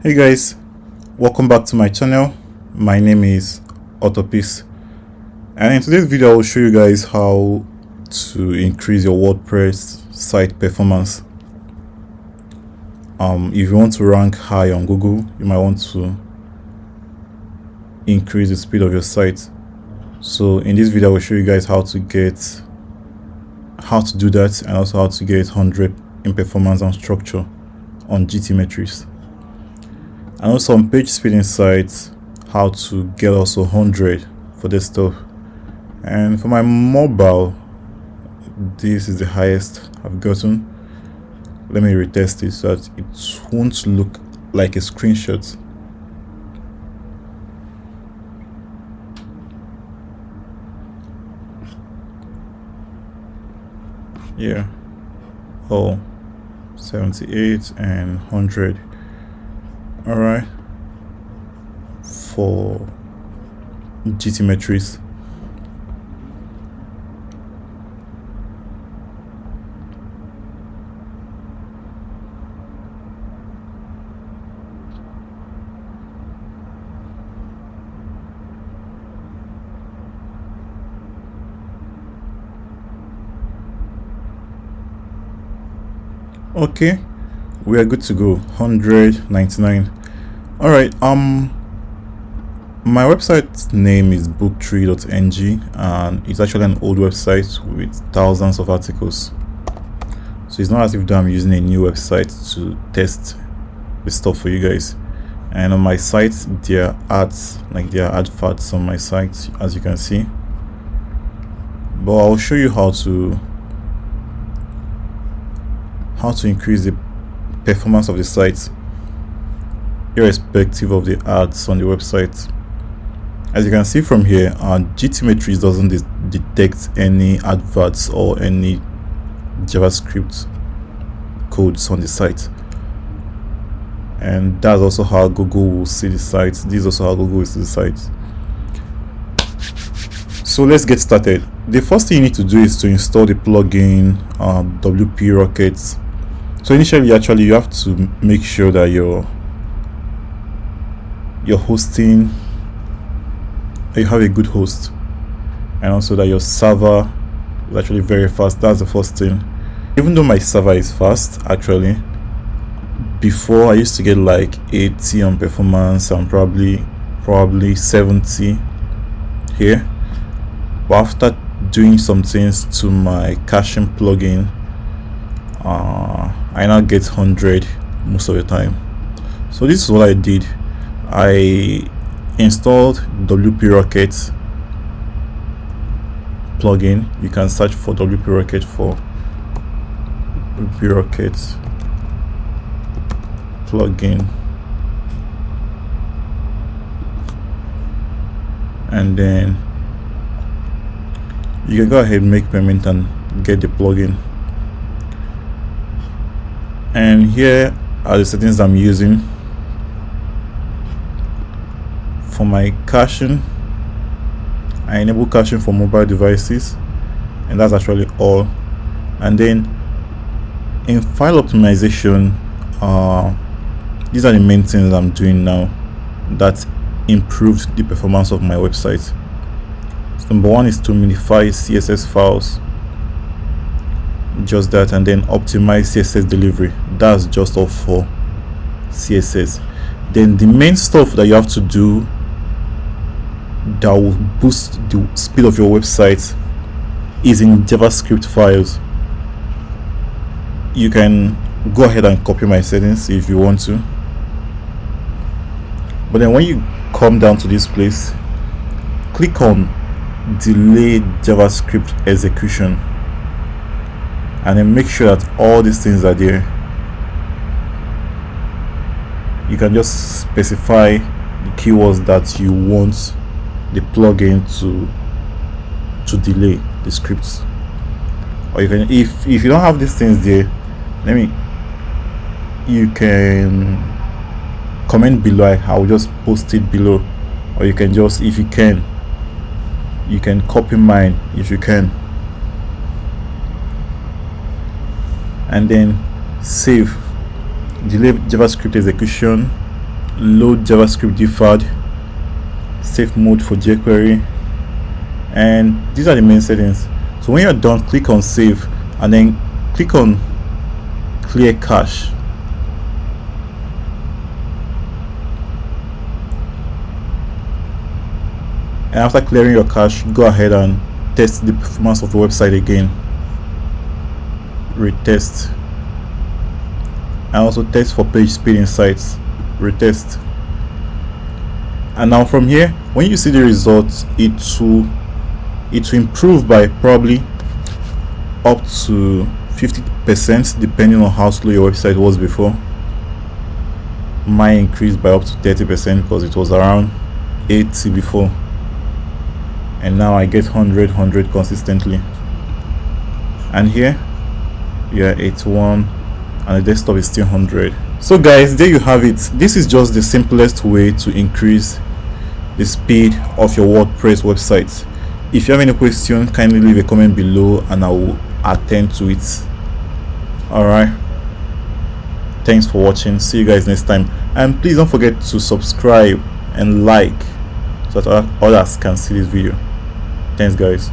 Hey guys, welcome back to my channel. My name is Autopiece, and in today's video I will show you guys how to increase your WordPress site performance. If you want to rank high on Google, you might want to increase the speed of your site. So in this video I will show you guys how to do that, and also how to get 100 in performance and structure on GTmetrix. And also on page speed insights, how to get also 100 for this stuff. And for my mobile, this is the highest I've gotten. Let me retest it so that it won't look like a screenshot. Yeah. Oh, 78 and 100. All right, for GTmetrix. Okay, we are good to go. 199. All right, my website name is booktree.ng, and it's actually an old website with thousands of articles. So it's not as if I'm using a new website to test the stuff for you guys. And on my site there are ads, like there are adverts on my site, as you can see. But I'll show you how to increase the performance of the site irrespective of the ads on the website. As you can see from here, GTmetrix doesn't detect any adverts or any JavaScript codes on the site, and that's also how Google will see the site. This is also how Google will see the site. So let's get started. The first thing you need to do is to install the plugin WP Rocket. So initially, you have to make sure that your hosting, you have a good host, and also that your server is actually very fast. That's the first thing. Even though my server is fast, actually, before I used to get like 80 on performance and probably 70 here, but after doing some things to my caching plugin, I now get 100 most of the time. So this is what I did. I installed WP Rocket plugin. You can search for WP Rocket for WP Rocket plugin, and then you can go ahead and make payment and get the plugin. And here are the settings I'm using. For my caching, I enable caching for mobile devices, and that's actually all. And then in file optimization, these are the main things I'm doing now that improved the performance of my website. So number one is to minify CSS files, just that, and then optimize CSS delivery. That's just all for CSS. Then the main stuff that you have to do that will boost the speed of your website is in JavaScript files. You can go ahead and copy my settings if you want to, but then when you come down to this place, click on delay JavaScript execution, and then make sure that all these things are there. You can just specify the keywords that you want the plugin to delay the scripts, or you can, if you don't have these things there, you can comment below. I will just post it below, or you can just, if you can copy mine if you can, and then save delay JavaScript execution, load JavaScript deferred, safe mode for jQuery, and these are the main settings. So when you're done, click on save and then click on clear cache. And after clearing your cache, go ahead and test the performance of the website again. Retest. And also test for page speed insights. Retest. And now from here, when you see the results, it will improve by probably up to 50% depending on how slow your website was before. Mine increased by up to 30% because it was around 80 before, and now I get 100 consistently. And here, yeah, 81, and the desktop is still 100. So guys, there you have it. This is just the simplest way to increase the speed of your WordPress website. If you have any question, kindly leave a comment below and I will attend to it. Alright, thanks for watching. See you guys next time, and please don't forget to subscribe and like so that others can see this video. Thanks guys.